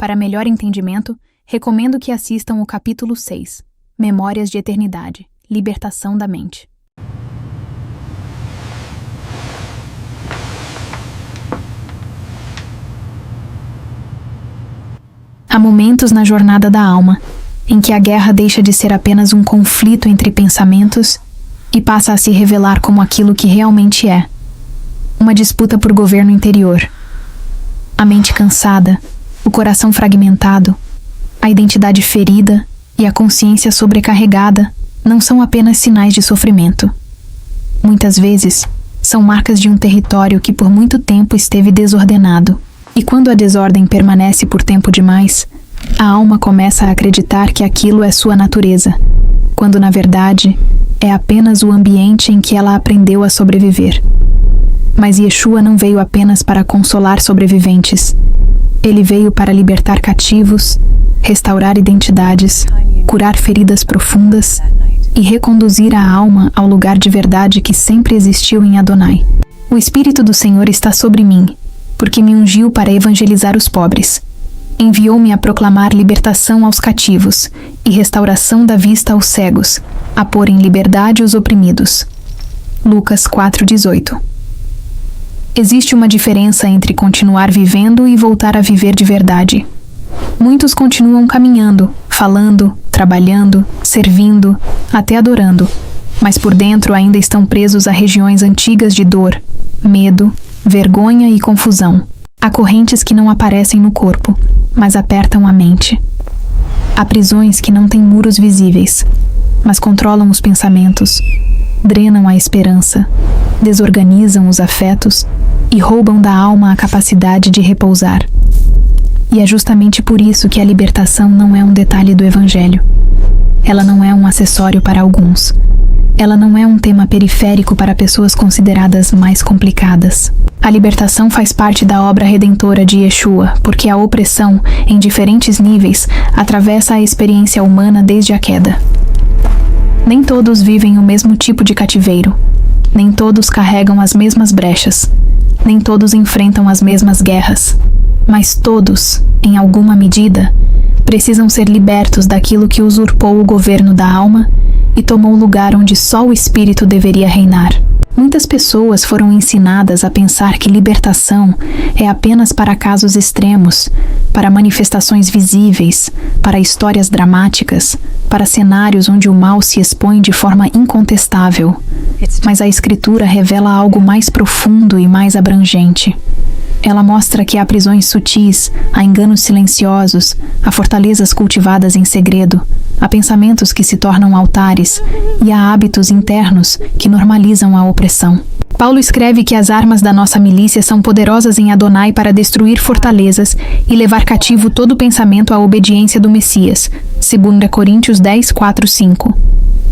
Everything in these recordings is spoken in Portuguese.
Para melhor entendimento, recomendo que assistam o capítulo 6, Memórias de Eternidade, Libertação da Mente. Há momentos na jornada da alma em que a guerra deixa de ser apenas um conflito entre pensamentos e passa a se revelar como aquilo que realmente é: uma disputa por governo interior. A mente cansada, o coração fragmentado, a identidade ferida e a consciência sobrecarregada não são apenas sinais de sofrimento. Muitas vezes, são marcas de um território que por muito tempo esteve desordenado. E quando a desordem permanece por tempo demais, a alma começa a acreditar que aquilo é sua natureza, quando na verdade é apenas o ambiente em que ela aprendeu a sobreviver. Mas Yeshua não veio apenas para consolar sobreviventes. Ele veio para libertar cativos, restaurar identidades, curar feridas profundas e reconduzir a alma ao lugar de verdade que sempre existiu em Adonai. O Espírito do Senhor está sobre mim, porque me ungiu para evangelizar os pobres. Enviou-me a proclamar libertação aos cativos e restauração da vista aos cegos, a pôr em liberdade os oprimidos. Lucas 4:18. Existe uma diferença entre continuar vivendo e voltar a viver de verdade. Muitos continuam caminhando, falando, trabalhando, servindo, até adorando, mas por dentro ainda estão presos a regiões antigas de dor, medo, vergonha e confusão. Há correntes que não aparecem no corpo, mas apertam a mente. Há prisões que não têm muros visíveis, mas controlam os pensamentos, drenam a esperança, desorganizam os afetos e roubam da alma a capacidade de repousar. E é justamente por isso que a libertação não é um detalhe do Evangelho. Ela não é um acessório para alguns. Ela não é um tema periférico para pessoas consideradas mais complicadas. A libertação faz parte da obra redentora de Yeshua, porque a opressão, em diferentes níveis, atravessa a experiência humana desde a queda. Nem todos vivem o mesmo tipo de cativeiro. Nem todos carregam as mesmas brechas. Nem todos enfrentam as mesmas guerras. Mas todos, em alguma medida, precisam ser libertos daquilo que usurpou o governo da alma e tomou o lugar onde só o Espírito deveria reinar. Muitas pessoas foram ensinadas a pensar que libertação é apenas para casos extremos, para manifestações visíveis, para histórias dramáticas, para cenários onde o mal se expõe de forma incontestável. Mas a Escritura revela algo mais profundo e mais abrangente. Ela mostra que há prisões sutis, há enganos silenciosos, há fortalezas cultivadas em segredo, há pensamentos que se tornam altares e há hábitos internos que normalizam a opressão. Paulo escreve que as armas da nossa milícia são poderosas em Adonai para destruir fortalezas e levar cativo todo pensamento à obediência do Messias. 2 Coríntios 10, 4, 5.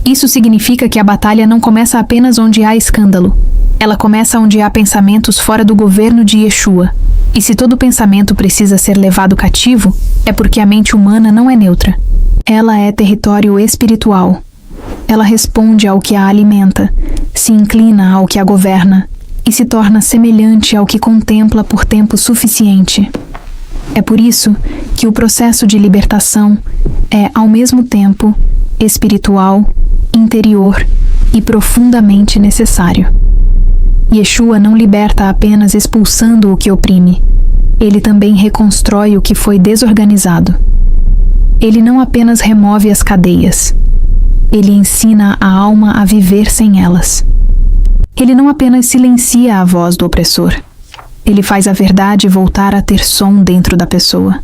Isso significa que a batalha não começa apenas onde há escândalo. Ela começa onde há pensamentos fora do governo de Yeshua. E se todo pensamento precisa ser levado cativo, é porque a mente humana não é neutra. Ela é território espiritual. Ela responde ao que a alimenta, se inclina ao que a governa e se torna semelhante ao que contempla por tempo suficiente. É por isso que o processo de libertação é, ao mesmo tempo, espiritual, interior e profundamente necessário. Yeshua não liberta apenas expulsando o que oprime. Ele também reconstrói o que foi desorganizado. Ele não apenas remove as cadeias. Ele ensina a alma a viver sem elas. Ele não apenas silencia a voz do opressor. Ele faz a verdade voltar a ter som dentro da pessoa.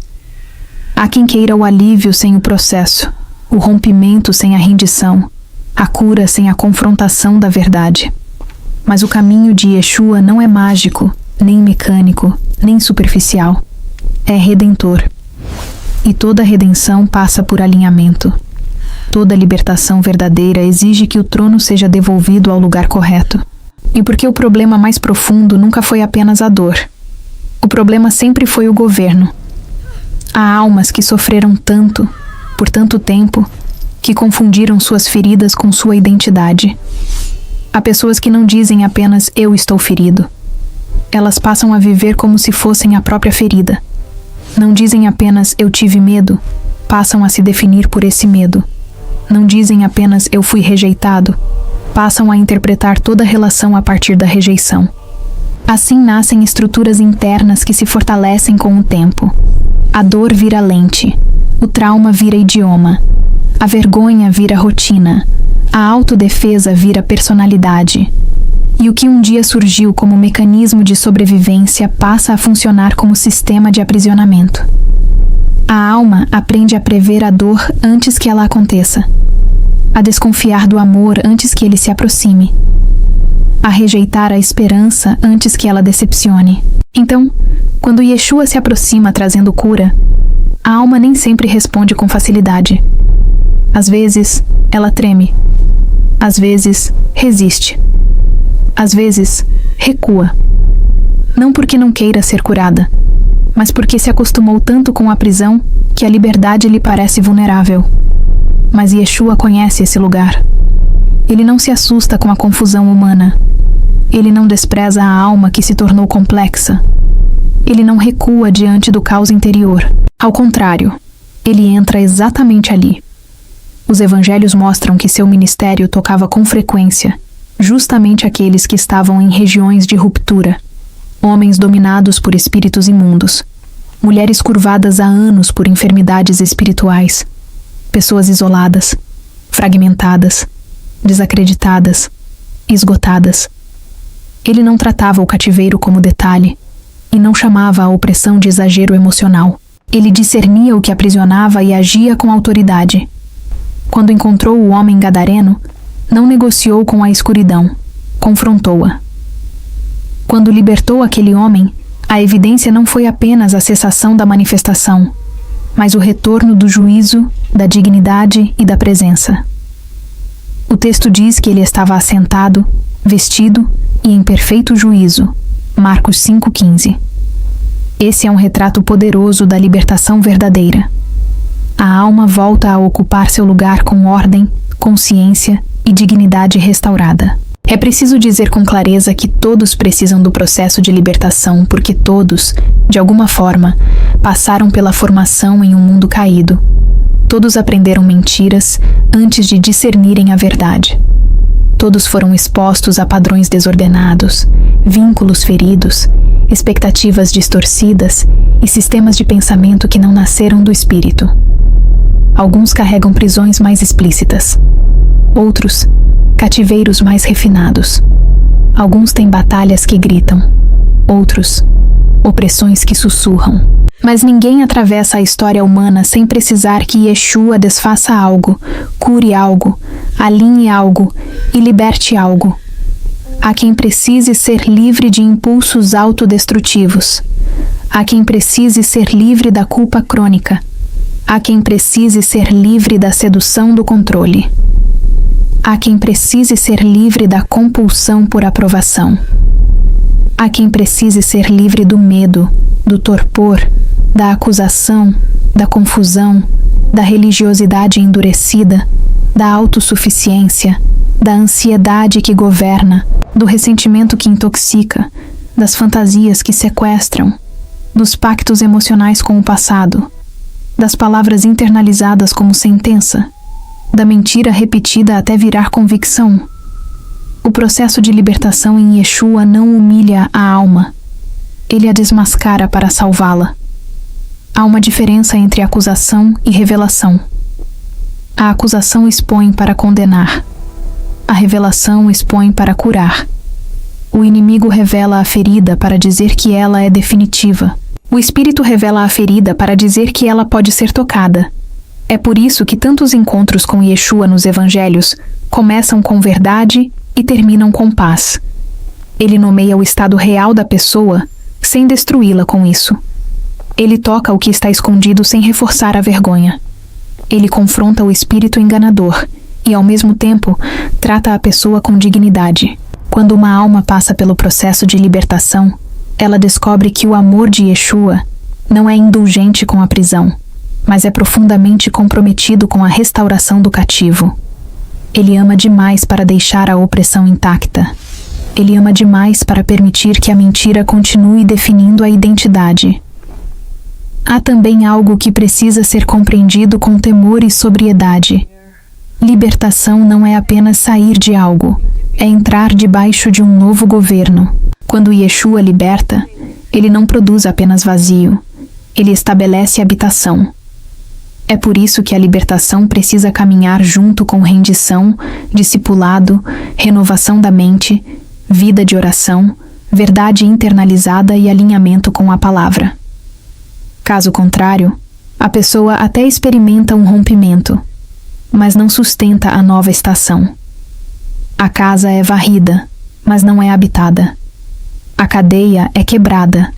Há quem queira o alívio sem o processo, o rompimento sem a rendição, a cura sem a confrontação da verdade. Mas o caminho de Yeshua não é mágico, nem mecânico, nem superficial. É redentor. E toda redenção passa por alinhamento. Toda libertação verdadeira exige que o trono seja devolvido ao lugar correto. E porque o problema mais profundo nunca foi apenas a dor. O problema sempre foi o governo. Há almas que sofreram tanto, por tanto tempo, que confundiram suas feridas com sua identidade. Há pessoas que não dizem apenas "eu estou ferido". Elas passam a viver como se fossem a própria ferida. Não dizem apenas eu tive medo, passam a se definir por esse medo. Não dizem apenas eu fui rejeitado, passam a interpretar toda a relação a partir da rejeição. Assim nascem estruturas internas que se fortalecem com o tempo. A dor vira lente, o trauma vira idioma, a vergonha vira rotina, a autodefesa vira personalidade. E o que um dia surgiu como mecanismo de sobrevivência passa a funcionar como sistema de aprisionamento. A alma aprende a prever a dor antes que ela aconteça, a desconfiar do amor antes que ele se aproxime, a rejeitar a esperança antes que ela decepcione. Então, quando Yeshua se aproxima trazendo cura, a alma nem sempre responde com facilidade. Às vezes, ela treme. Às vezes, resiste. Às vezes, recua. Não porque não queira ser curada, mas porque se acostumou tanto com a prisão que a liberdade lhe parece vulnerável. Mas Yeshua conhece esse lugar. Ele não se assusta com a confusão humana. Ele não despreza a alma que se tornou complexa. Ele não recua diante do caos interior. Ao contrário, ele entra exatamente ali. Os evangelhos mostram que seu ministério tocava com frequência justamente aqueles que estavam em regiões de ruptura, homens dominados por espíritos imundos, mulheres curvadas há anos por enfermidades espirituais, pessoas isoladas, fragmentadas, desacreditadas, esgotadas. Ele não tratava o cativeiro como detalhe e não chamava a opressão de exagero emocional. Ele discernia o que aprisionava e agia com autoridade. Quando encontrou o homem gadareno, não negociou com a escuridão, confrontou-a. Quando libertou aquele homem, a evidência não foi apenas a cessação da manifestação, mas o retorno do juízo, da dignidade e da presença. O texto diz que ele estava assentado, vestido e em perfeito juízo. Marcos 5,15. Esse é um retrato poderoso da libertação verdadeira. A alma volta a ocupar seu lugar com ordem, consciência e dignidade restaurada. É preciso dizer com clareza que todos precisam do processo de libertação porque todos, de alguma forma, passaram pela formação em um mundo caído. Todos aprenderam mentiras antes de discernirem a verdade. Todos foram expostos a padrões desordenados, vínculos feridos, expectativas distorcidas e sistemas de pensamento que não nasceram do espírito. Alguns carregam prisões mais explícitas. Outros, cativeiros mais refinados. Alguns têm batalhas que gritam. Outros, opressões que sussurram. Mas ninguém atravessa a história humana sem precisar que Yeshua desfaça algo, cure algo, alinhe algo e liberte algo. Há quem precise ser livre de impulsos autodestrutivos. Há quem precise ser livre da culpa crônica. Há quem precise ser livre da sedução do controle. Há quem precise ser livre da compulsão por aprovação. Há quem precise ser livre do medo, do torpor, da acusação, da confusão, da religiosidade endurecida, da autossuficiência, da ansiedade que governa, do ressentimento que intoxica, das fantasias que sequestram, dos pactos emocionais com o passado, das palavras internalizadas como sentença, da mentira repetida até virar convicção. O processo de libertação em Yeshua não humilha a alma. Ele a desmascara para salvá-la. Há uma diferença entre acusação e revelação. A acusação expõe para condenar. A revelação expõe para curar. O inimigo revela a ferida para dizer que ela é definitiva. O Espírito revela a ferida para dizer que ela pode ser tocada. É por isso que tantos encontros com Yeshua nos Evangelhos começam com verdade e terminam com paz. Ele nomeia o estado real da pessoa sem destruí-la com isso. Ele toca o que está escondido sem reforçar a vergonha. Ele confronta o espírito enganador e, ao mesmo tempo, trata a pessoa com dignidade. Quando uma alma passa pelo processo de libertação, ela descobre que o amor de Yeshua não é indulgente com a prisão, mas é profundamente comprometido com a restauração do cativo. Ele ama demais para deixar a opressão intacta. Ele ama demais para permitir que a mentira continue definindo a identidade. há também algo que precisa ser compreendido com temor e sobriedade. Libertação não é apenas sair de algo, é entrar debaixo de um novo governo. Quando Yeshua liberta, ele não produz apenas vazio, ele estabelece habitação. É por isso que a libertação precisa caminhar junto com rendição, discipulado, renovação da mente, vida de oração, verdade internalizada e alinhamento com a palavra. Caso contrário, a pessoa até experimenta um rompimento, mas não sustenta a nova estação. A casa é varrida, mas não é habitada. A cadeia é quebrada,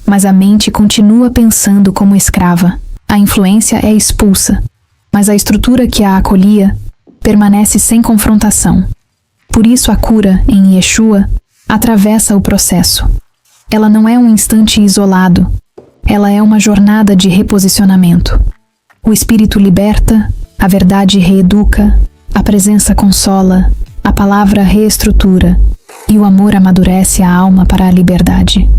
mas a mente continua pensando como escrava. A influência é expulsa, mas a estrutura que a acolhia permanece sem confrontação. Por isso a cura, em Yeshua, atravessa o processo. Ela não é um instante isolado, ela é uma jornada de reposicionamento. O Espírito liberta, a verdade reeduca, a presença consola, a palavra reestrutura, e o amor amadurece a alma para a liberdade.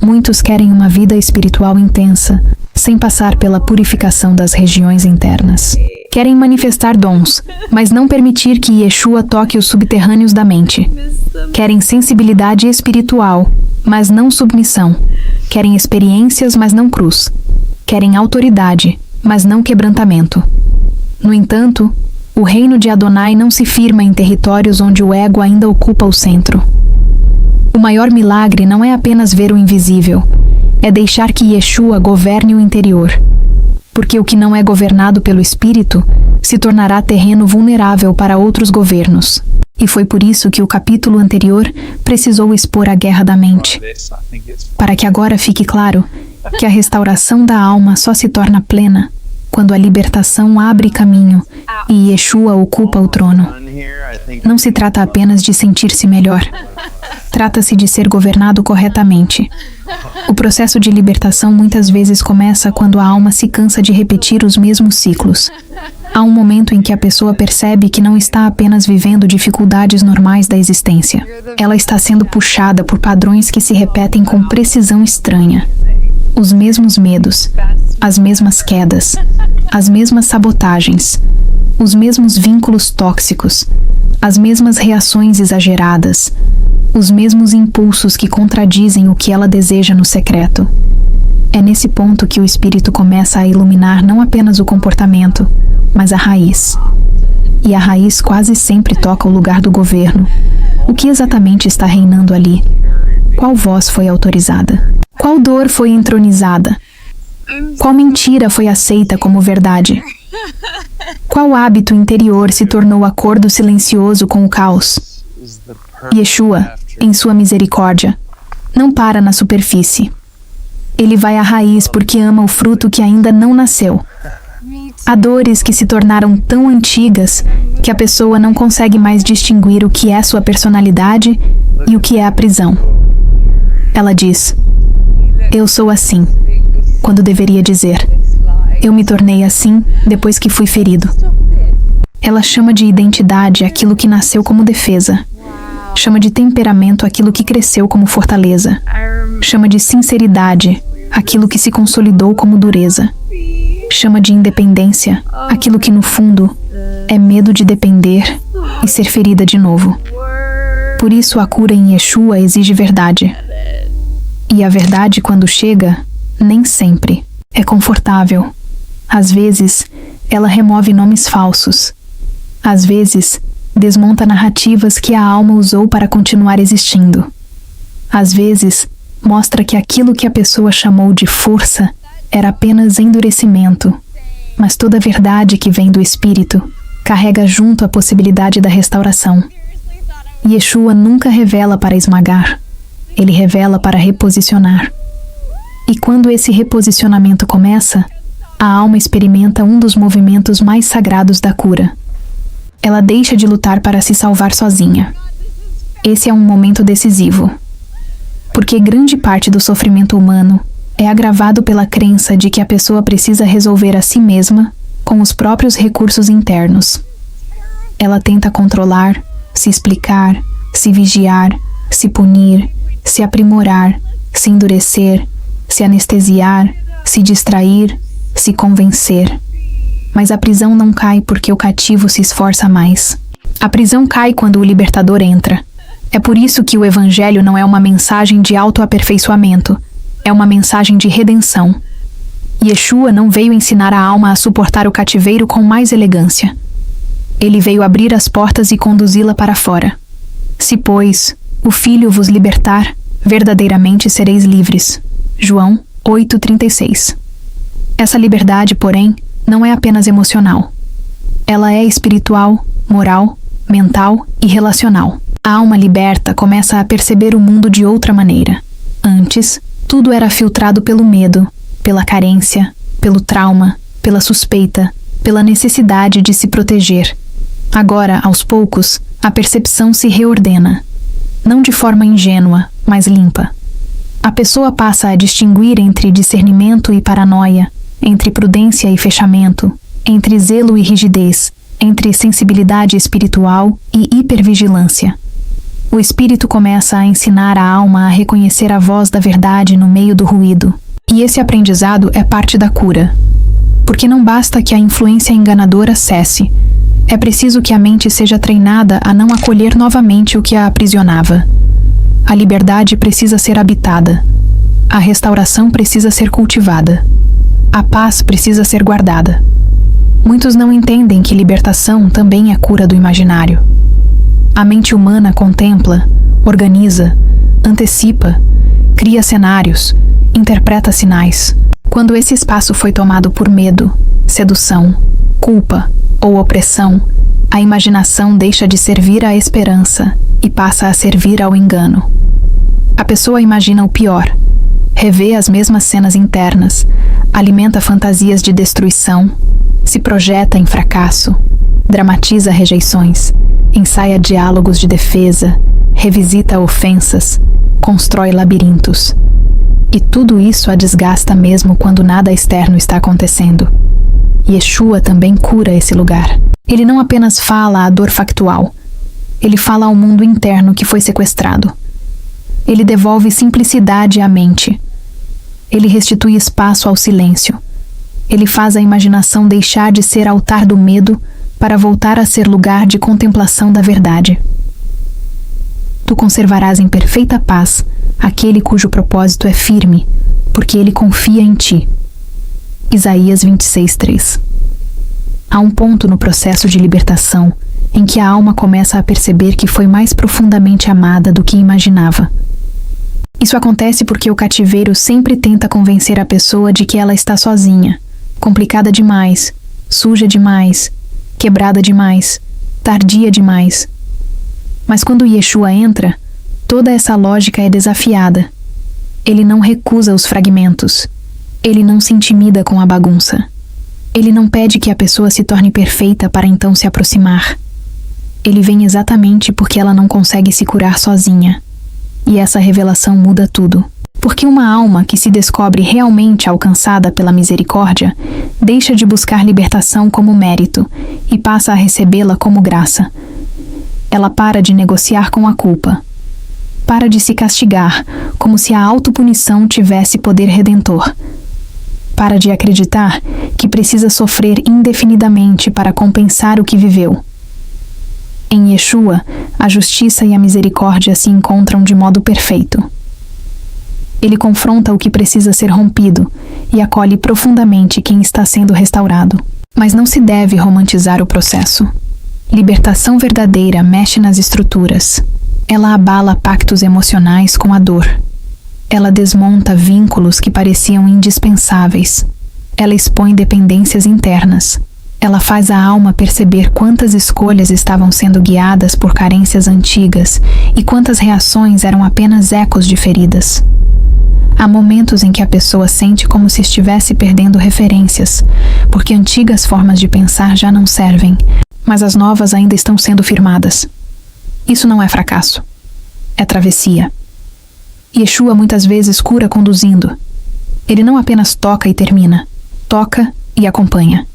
Muitos querem uma vida espiritual intensa, sem passar pela purificação das regiões internas. Querem manifestar dons, mas não permitir que Yeshua toque os subterrâneos da mente. Querem sensibilidade espiritual, mas não submissão. Querem experiências, mas não cruz. Querem autoridade, mas não quebrantamento. No entanto, o reino de Adonai não se firma em territórios onde o ego ainda ocupa o centro. O maior milagre não é apenas ver o invisível, é deixar que Yeshua governe o interior. Porque o que não é governado pelo Espírito se tornará terreno vulnerável para outros governos. E foi por isso que o capítulo anterior precisou expor a guerra da mente. Para que agora fique claro que a restauração da alma só se torna plena quando a libertação abre caminho e Yeshua ocupa o trono. Não se trata apenas de sentir-se melhor. Trata-se de ser governado corretamente. O processo de libertação muitas vezes começa quando a alma se cansa de repetir os mesmos ciclos. Há um momento em que a pessoa percebe que não está apenas vivendo dificuldades normais da existência. Ela está sendo puxada por padrões que se repetem com precisão estranha. Os mesmos medos, as mesmas quedas, as mesmas sabotagens, os mesmos vínculos tóxicos, as mesmas reações exageradas, os mesmos impulsos que contradizem o que ela deseja no secreto. É nesse ponto que o espírito começa a iluminar não apenas o comportamento, mas a raiz. E a raiz quase sempre toca o lugar do governo. O que exatamente está reinando ali? Qual voz foi autorizada? Qual dor foi entronizada? Qual mentira foi aceita como verdade? Qual hábito interior se tornou acordo silencioso com o caos? Yeshua, em sua misericórdia, não para na superfície. Ele vai à raiz porque ama o fruto que ainda não nasceu. Há dores que se tornaram tão antigas que a pessoa não consegue mais distinguir o que é sua personalidade e o que é a prisão. Ela diz: "Eu sou assim", quando deveria dizer: "Eu me tornei assim depois que fui ferido". Ela chama de identidade aquilo que nasceu como defesa. Chama de temperamento aquilo que cresceu como fortaleza. Chama de sinceridade aquilo que se consolidou como dureza. Chama de independência aquilo que no fundo é medo de depender e ser ferida de novo. Por isso a cura em Yeshua exige verdade. E a verdade, quando chega, nem sempre é confortável. Às vezes, ela remove nomes falsos. Às vezes, desmonta narrativas que a alma usou para continuar existindo. Às vezes, mostra que aquilo que a pessoa chamou de força era apenas endurecimento, mas toda verdade que vem do Espírito carrega junto a possibilidade da restauração. Yeshua nunca revela para esmagar, ele revela para reposicionar. E quando esse reposicionamento começa, a alma experimenta um dos movimentos mais sagrados da cura. Ela deixa de lutar para se salvar sozinha. Esse é um momento decisivo, porque grande parte do sofrimento humano é agravado pela crença de que a pessoa precisa resolver a si mesma com os próprios recursos internos. Ela tenta controlar, se explicar, se vigiar, se punir, se aprimorar, se endurecer, se anestesiar, se distrair, se convencer. Mas a prisão não cai porque o cativo se esforça mais. A prisão cai quando o libertador entra. É por isso que o Evangelho não é uma mensagem de autoaperfeiçoamento, é uma mensagem de redenção. Yeshua não veio ensinar a alma a suportar o cativeiro com mais elegância. Ele veio abrir as portas e conduzi-la para fora. Se, pois, o Filho vos libertar, verdadeiramente sereis livres. João 8,36. Essa liberdade, porém, não é apenas emocional. Ela é espiritual, moral, mental e relacional. A alma liberta começa a perceber o mundo de outra maneira. Antes, tudo era filtrado pelo medo, pela carência, pelo trauma, pela suspeita, pela necessidade de se proteger. Agora, aos poucos, a percepção se reordena. Não de forma ingênua, mas limpa. A pessoa passa a distinguir entre discernimento e paranoia, entre prudência e fechamento, entre zelo e rigidez, entre sensibilidade espiritual e hipervigilância. O espírito começa a ensinar a alma a reconhecer a voz da verdade no meio do ruído. E esse aprendizado é parte da cura. Porque não basta que a influência enganadora cesse. É preciso que a mente seja treinada a não acolher novamente o que a aprisionava. A liberdade precisa ser habitada. A restauração precisa ser cultivada. A paz precisa ser guardada. Muitos não entendem que libertação também é cura do imaginário. A mente humana contempla, organiza, antecipa, cria cenários, interpreta sinais. Quando esse espaço foi tomado por medo, sedução, culpa ou opressão, a imaginação deixa de servir à esperança e passa a servir ao engano. A pessoa imagina o pior, revê as mesmas cenas internas, alimenta fantasias de destruição, se projeta em fracasso, dramatiza rejeições, ensaia diálogos de defesa, revisita ofensas, constrói labirintos. E tudo isso a desgasta mesmo quando nada externo está acontecendo. Yeshua também cura esse lugar. Ele não apenas fala a dor factual, ele fala ao mundo interno que foi sequestrado. Ele devolve simplicidade à mente. Ele restitui espaço ao silêncio. Ele faz a imaginação deixar de ser altar do medo para voltar a ser lugar de contemplação da verdade. Tu conservarás em perfeita paz aquele cujo propósito é firme, porque ele confia em ti. Isaías 26:3. Há um ponto no processo de libertação em que a alma começa a perceber que foi mais profundamente amada do que imaginava. Isso acontece porque o cativeiro sempre tenta convencer a pessoa de que ela está sozinha, complicada demais, suja demais, quebrada demais, tardia demais. Mas quando Yeshua entra, toda essa lógica é desafiada. Ele não recusa os fragmentos. Ele não se intimida com a bagunça. Ele não pede que a pessoa se torne perfeita para então se aproximar. Ele vem exatamente porque ela não consegue se curar sozinha. E essa revelação muda tudo. Porque uma alma que se descobre realmente alcançada pela misericórdia deixa de buscar libertação como mérito e passa a recebê-la como graça. Ela para de negociar com a culpa. Para de se castigar, como se a autopunição tivesse poder redentor. Para de acreditar que precisa sofrer indefinidamente para compensar o que viveu. Em Yeshua, a justiça e a misericórdia se encontram de modo perfeito. Ele confronta o que precisa ser rompido e acolhe profundamente quem está sendo restaurado. Mas não se deve romantizar o processo. Libertação verdadeira mexe nas estruturas. Ela abala pactos emocionais com a dor. Ela desmonta vínculos que pareciam indispensáveis. Ela expõe dependências internas. Ela faz a alma perceber quantas escolhas estavam sendo guiadas por carências antigas e quantas reações eram apenas ecos de feridas. Há momentos em que a pessoa sente como se estivesse perdendo referências, porque antigas formas de pensar já não servem, mas as novas ainda estão sendo firmadas. Isso não é fracasso. É travessia. Yeshua muitas vezes cura conduzindo. Ele não apenas toca e termina, toca e acompanha.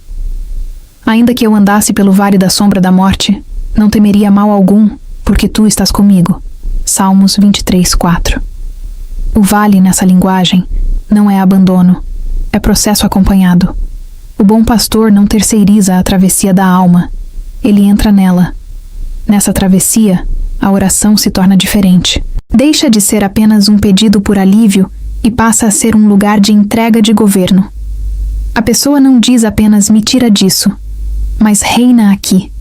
Ainda que eu andasse pelo vale da sombra da morte, não temeria mal algum, porque tu estás comigo. Salmos 23:4. O vale nessa linguagem não é abandono, é processo acompanhado. O bom pastor não terceiriza a travessia da alma. Ele entra nela. Nessa travessia, a oração se torna diferente. Deixa de ser apenas um pedido por alívio e passa a ser um lugar de entrega de governo. A pessoa não diz apenas "me tira disso", mas reina aqui.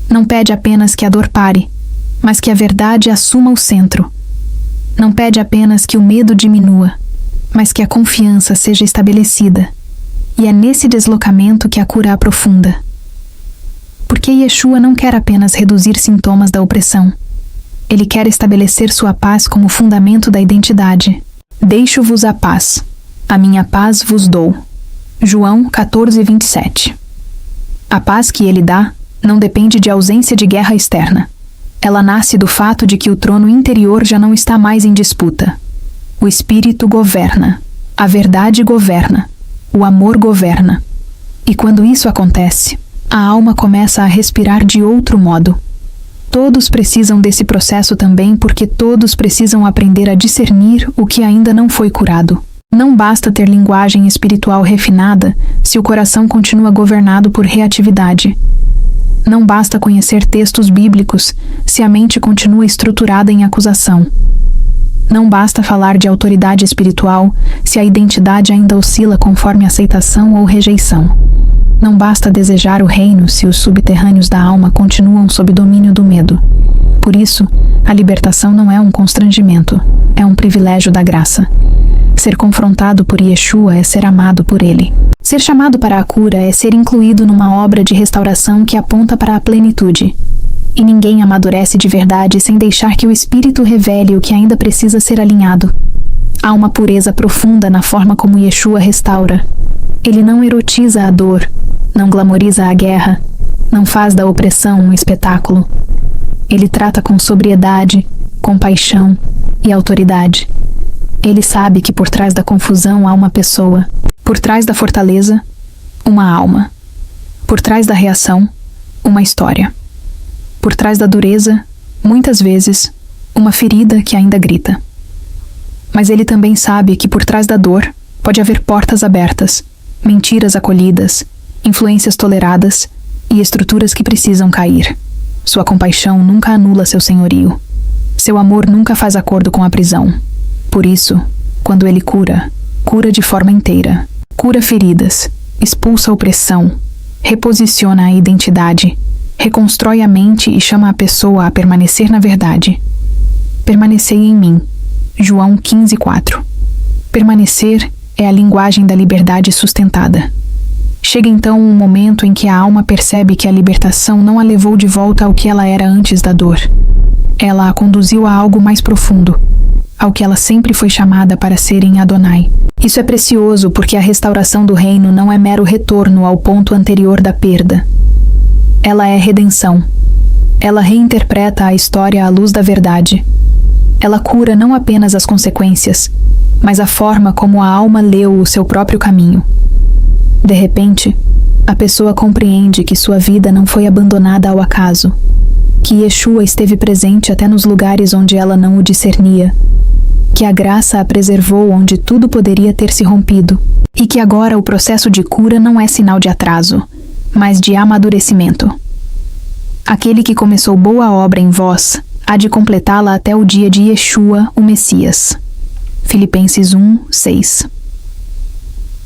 Não pede apenas que a dor pare, mas que a verdade assuma o centro. Não pede apenas que o medo diminua, mas que a confiança seja estabelecida. E é nesse deslocamento que a cura aprofunda. Porque Yeshua não quer apenas reduzir sintomas da opressão. Ele quer estabelecer sua paz como fundamento da identidade. Deixo-vos a paz. A minha paz vos dou. João 14:27. A paz que ele dá não depende de ausência de guerra externa. Ela nasce do fato de que o trono interior já não está mais em disputa. O Espírito governa. A verdade governa. O amor governa. E quando isso acontece, a alma começa a respirar de outro modo. Todos precisam desse processo também porque todos precisam aprender a discernir o que ainda não foi curado. Não basta ter linguagem espiritual refinada se o coração continua governado por reatividade. Não basta conhecer textos bíblicos se a mente continua estruturada em acusação. Não basta falar de autoridade espiritual se a identidade ainda oscila conforme aceitação ou rejeição. Não basta desejar o reino se os subterrâneos da alma continuam sob domínio do medo. Por isso, a libertação não é um constrangimento, é um privilégio da graça. Ser confrontado por Yeshua é ser amado por ele. Ser chamado para a cura é ser incluído numa obra de restauração que aponta para a plenitude. E ninguém amadurece de verdade sem deixar que o Espírito revele o que ainda precisa ser alinhado. Há uma pureza profunda na forma como Yeshua restaura. Ele não erotiza a dor, não glamoriza a guerra, não faz da opressão um espetáculo. Ele trata com sobriedade, compaixão e autoridade. Ele sabe que por trás da confusão há uma pessoa, por trás da fortaleza, uma alma, por trás da reação, uma história, por trás da dureza, muitas vezes, uma ferida que ainda grita. Mas ele também sabe que por trás da dor pode haver portas abertas, mentiras acolhidas, influências toleradas e estruturas que precisam cair. Sua compaixão nunca anula seu senhorio. Seu amor nunca faz acordo com a prisão. Por isso, quando ele cura, cura de forma inteira. Cura feridas, expulsa a opressão, reposiciona a identidade, reconstrói a mente e chama a pessoa a permanecer na verdade. Permanecei em mim. João 15:4. Permanecer é a linguagem da liberdade sustentada. Chega então um momento em que a alma percebe que a libertação não a levou de volta ao que ela era antes da dor. Ela a conduziu a algo mais profundo, ao que ela sempre foi chamada para ser em Adonai. Isso é precioso porque a restauração do reino não é mero retorno ao ponto anterior da perda. Ela é redenção. Ela reinterpreta a história à luz da verdade. Ela cura não apenas as consequências, mas a forma como a alma leu o seu próprio caminho. De repente, a pessoa compreende que sua vida não foi abandonada ao acaso, que Yeshua esteve presente até nos lugares onde ela não o discernia, que a graça a preservou onde tudo poderia ter se rompido, e que agora o processo de cura não é sinal de atraso, mas de amadurecimento. Aquele que começou boa obra em vós, há de completá-la até o dia de Yeshua, o Messias. Filipenses 1:6.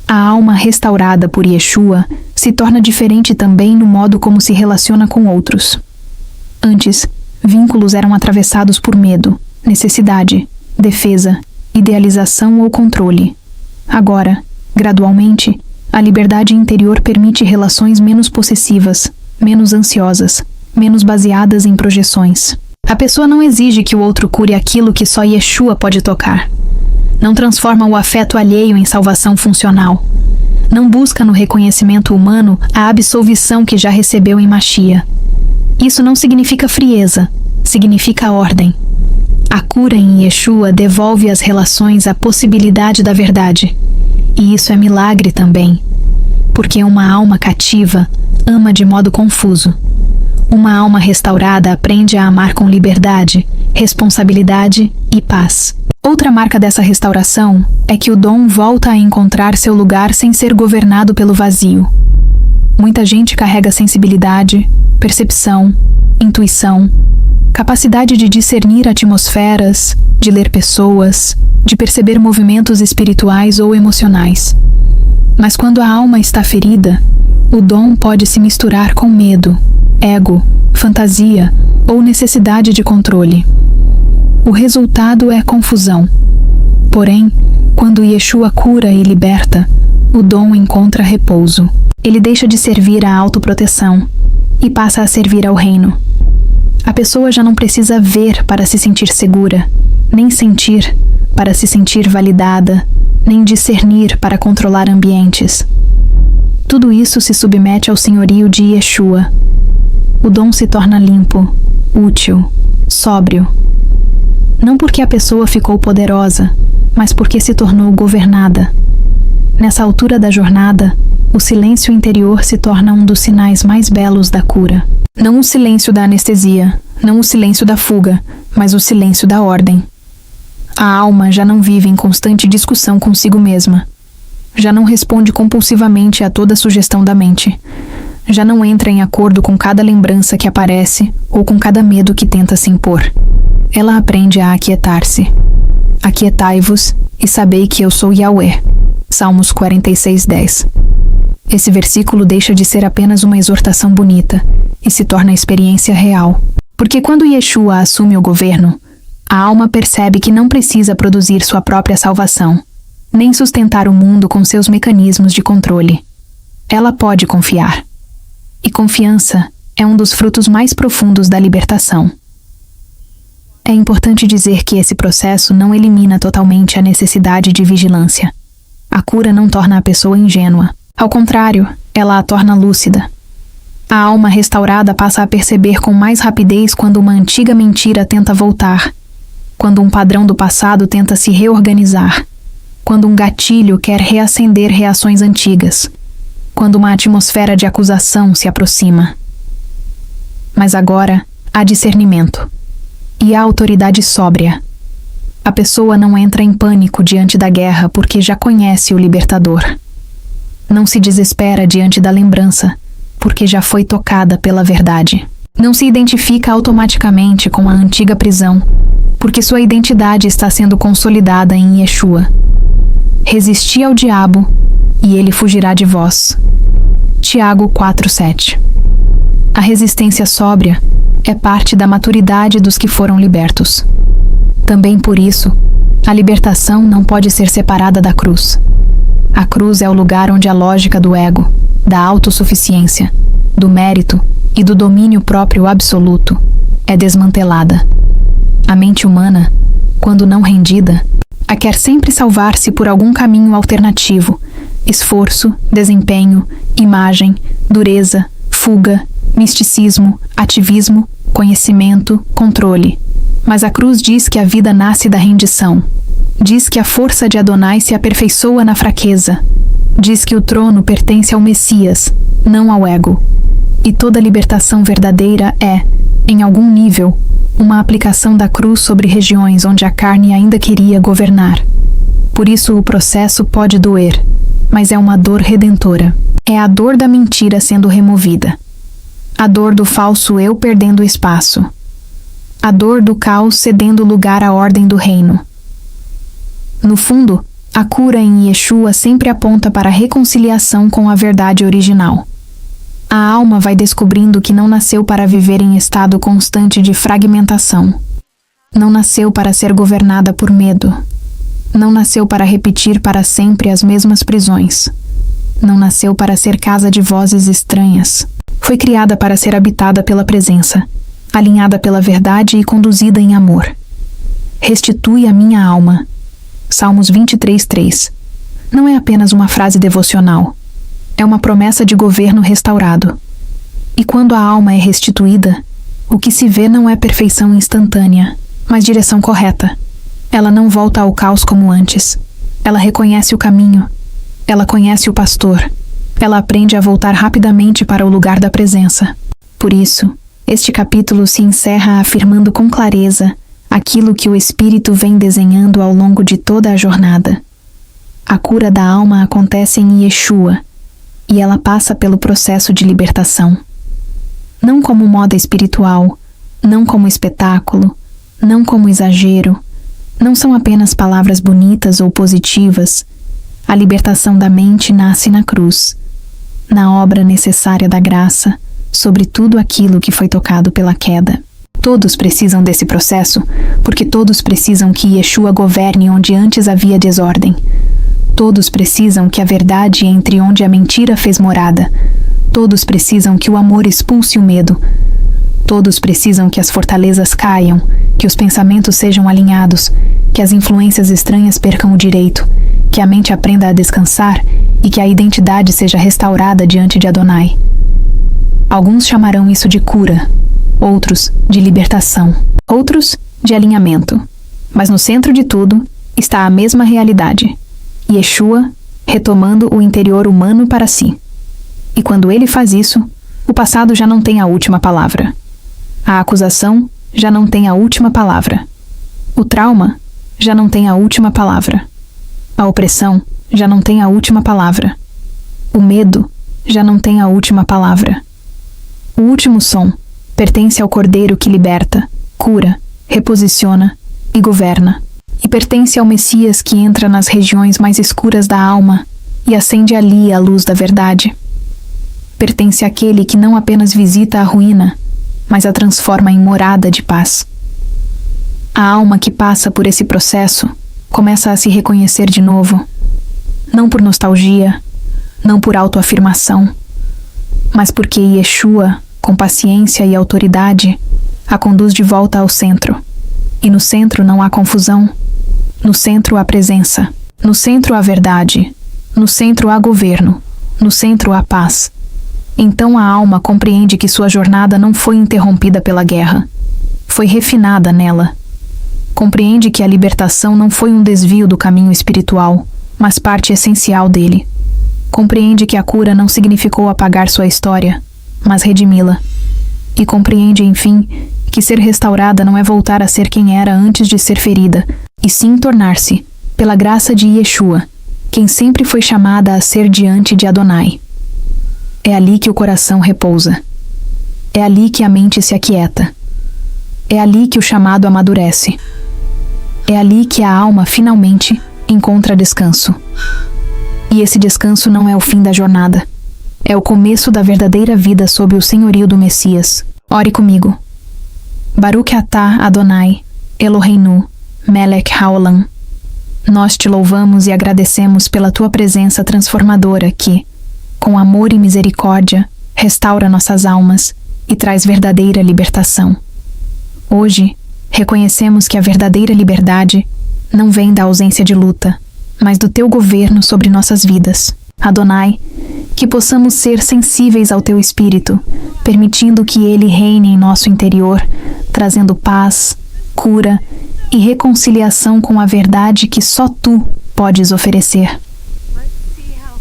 A alma restaurada por Yeshua se torna diferente também no modo como se relaciona com outros. Antes, vínculos eram atravessados por medo, necessidade, defesa, idealização ou controle. Agora, gradualmente, a liberdade interior permite relações menos possessivas, menos ansiosas, menos baseadas em projeções. A pessoa não exige que o outro cure aquilo que só Yeshua pode tocar. Não transforma o afeto alheio em salvação funcional. Não busca no reconhecimento humano a absolvição que já recebeu em Machia. Isso não significa frieza, significa ordem. A cura em Yeshua devolve às relações a possibilidade da verdade. E isso é milagre também, porque uma alma cativa ama de modo confuso. Uma alma restaurada aprende a amar com liberdade, responsabilidade e paz. Outra marca dessa restauração é que o dom volta a encontrar seu lugar sem ser governado pelo vazio. Muita gente carrega sensibilidade, percepção, intuição, capacidade de discernir atmosferas, de ler pessoas, de perceber movimentos espirituais ou emocionais. Mas quando a alma está ferida, o dom pode se misturar com medo, ego, fantasia ou necessidade de controle. O resultado é confusão. Porém, quando Yeshua cura e liberta, o dom encontra repouso. Ele deixa de servir à autoproteção e passa a servir ao reino. A pessoa já não precisa ver para se sentir segura, nem sentir para se sentir validada, nem discernir para controlar ambientes. Tudo isso se submete ao senhorio de Yeshua. O dom se torna limpo, útil, sóbrio. Não porque a pessoa ficou poderosa, mas porque se tornou governada. Nessa altura da jornada, o silêncio interior se torna um dos sinais mais belos da cura. Não o silêncio da anestesia, não o silêncio da fuga, mas o silêncio da ordem. A alma já não vive em constante discussão consigo mesma. Já não responde compulsivamente a toda sugestão da mente. Já não entra em acordo com cada lembrança que aparece ou com cada medo que tenta se impor. Ela aprende a aquietar-se. Aquietai-vos e sabei que eu sou Yahweh. Salmos 46:10. Esse versículo deixa de ser apenas uma exortação bonita e se torna experiência real. Porque quando Yeshua assume o governo, a alma percebe que não precisa produzir sua própria salvação, nem sustentar o mundo com seus mecanismos de controle. Ela pode confiar. E confiança é um dos frutos mais profundos da libertação. É importante dizer que esse processo não elimina totalmente a necessidade de vigilância. A cura não torna a pessoa ingênua. Ao contrário, ela a torna lúcida. A alma restaurada passa a perceber com mais rapidez quando uma antiga mentira tenta voltar, quando um padrão do passado tenta se reorganizar, quando um gatilho quer reacender reações antigas, quando uma atmosfera de acusação se aproxima. Mas agora há discernimento. E a autoridade sóbria. A pessoa não entra em pânico diante da guerra porque já conhece o libertador. Não se desespera diante da lembrança porque já foi tocada pela verdade. Não se identifica automaticamente com a antiga prisão porque sua identidade está sendo consolidada em Yeshua. Resisti ao diabo e ele fugirá de vós. Tiago 4:7. A resistência sóbria é parte da maturidade dos que foram libertos. Também por isso, a libertação não pode ser separada da cruz. A cruz é o lugar onde a lógica do ego, da autossuficiência, do mérito e do domínio próprio absoluto é desmantelada. A mente humana, quando não rendida, a quer sempre salvar-se por algum caminho alternativo: esforço, desempenho, imagem, dureza, fuga, misticismo, ativismo, conhecimento, controle. Mas a cruz diz que a vida nasce da rendição. Diz que a força de Adonai se aperfeiçoa na fraqueza. Diz que o trono pertence ao Messias, não ao ego. E toda libertação verdadeira é, em algum nível, uma aplicação da cruz sobre regiões onde a carne ainda queria governar. Por isso o processo pode doer, mas é uma dor redentora. É a dor da mentira sendo removida. A dor do falso eu perdendo espaço. A dor do caos cedendo lugar à ordem do reino. No fundo, a cura em Yeshua sempre aponta para a reconciliação com a verdade original. A alma vai descobrindo que não nasceu para viver em estado constante de fragmentação. Não nasceu para ser governada por medo. Não nasceu para repetir para sempre as mesmas prisões. Não nasceu para ser casa de vozes estranhas. Foi criada para ser habitada pela presença, alinhada pela verdade e conduzida em amor. Restitui a minha alma. Salmos 23:3. Não é apenas uma frase devocional. É uma promessa de governo restaurado. E quando a alma é restituída, o que se vê não é perfeição instantânea, mas direção correta. Ela não volta ao caos como antes. Ela reconhece o caminho. Ela conhece o pastor. Ela aprende a voltar rapidamente para o lugar da presença. Por isso, este capítulo se encerra afirmando com clareza aquilo que o Espírito vem desenhando ao longo de toda a jornada. A cura da alma acontece em Yeshua, e ela passa pelo processo de libertação. Não como moda espiritual, não como espetáculo, não como exagero, não são apenas palavras bonitas ou positivas. A libertação da mente nasce na cruz, na obra necessária da graça, sobre tudo aquilo que foi tocado pela queda. Todos precisam desse processo, porque todos precisam que Yeshua governe onde antes havia desordem. Todos precisam que a verdade entre onde a mentira fez morada. Todos precisam que o amor expulse o medo. Todos precisam que as fortalezas caiam, que os pensamentos sejam alinhados, que as influências estranhas percam o direito, que a mente aprenda a descansar e que a identidade seja restaurada diante de Adonai. Alguns chamarão isso de cura, outros de libertação, outros de alinhamento. Mas no centro de tudo está a mesma realidade: Yeshua retomando o interior humano para si. E quando ele faz isso, o passado já não tem a última palavra. A acusação já não tem a última palavra. O trauma já não tem a última palavra. A opressão já não tem a última palavra. O medo já não tem a última palavra. O último som pertence ao Cordeiro que liberta, cura, reposiciona e governa. E pertence ao Messias que entra nas regiões mais escuras da alma e acende ali a luz da verdade. Pertence àquele que não apenas visita a ruína, mas a transforma em morada de paz. A alma que passa por esse processo começa a se reconhecer de novo, não por nostalgia, não por autoafirmação, mas porque Yeshua, com paciência e autoridade, a conduz de volta ao centro. E no centro não há confusão, no centro há presença, no centro há verdade, no centro há governo, no centro há paz. Então a alma compreende que sua jornada não foi interrompida pela guerra, foi refinada nela. Compreende que a libertação não foi um desvio do caminho espiritual, mas parte essencial dele. Compreende que a cura não significou apagar sua história, mas redimi-la. E compreende, enfim, que ser restaurada não é voltar a ser quem era antes de ser ferida, e sim tornar-se, pela graça de Yeshua, quem sempre foi chamada a ser diante de Adonai. É ali que o coração repousa. É ali que a mente se aquieta. É ali que o chamado amadurece. É ali que a alma finalmente encontra descanso. E esse descanso não é o fim da jornada. É o começo da verdadeira vida sob o senhorio do Messias. Ore comigo. Baruch atah Adonai, Eloheinu, Melech haolam. Nós te louvamos e agradecemos pela tua presença transformadora que, com amor e misericórdia, restaura nossas almas e traz verdadeira libertação. Hoje, reconhecemos que a verdadeira liberdade não vem da ausência de luta, mas do teu governo sobre nossas vidas. Adonai, que possamos ser sensíveis ao teu Espírito, permitindo que ele reine em nosso interior, trazendo paz, cura e reconciliação com a verdade que só tu podes oferecer.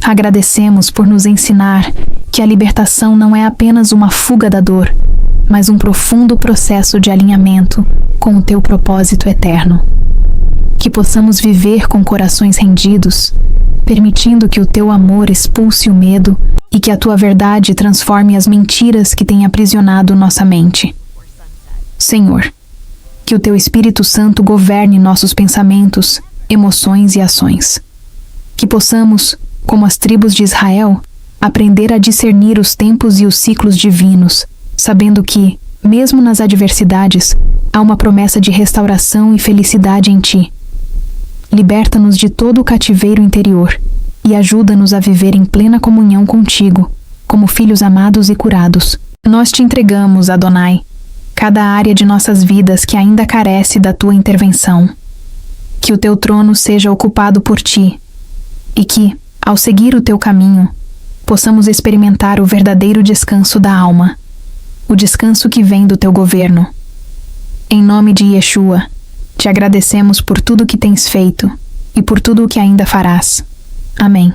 Agradecemos por nos ensinar que a libertação não é apenas uma fuga da dor, mas um profundo processo de alinhamento com o teu propósito eterno. Que possamos viver com corações rendidos, permitindo que o teu amor expulse o medo e que a tua verdade transforme as mentiras que têm aprisionado nossa mente. Senhor, que o teu Espírito Santo governe nossos pensamentos, emoções e ações. Que possamos, como as tribos de Israel, aprender a discernir os tempos e os ciclos divinos, sabendo que, mesmo nas adversidades, há uma promessa de restauração e felicidade em ti. Liberta-nos de todo o cativeiro interior e ajuda-nos a viver em plena comunhão contigo, como filhos amados e curados. Nós te entregamos, Adonai, cada área de nossas vidas que ainda carece da tua intervenção. Que o teu trono seja ocupado por ti e que, ao seguir o teu caminho, possamos experimentar o verdadeiro descanso da alma, o descanso que vem do teu governo. Em nome de Yeshua, te agradecemos por tudo que tens feito e por tudo o que ainda farás. Amém.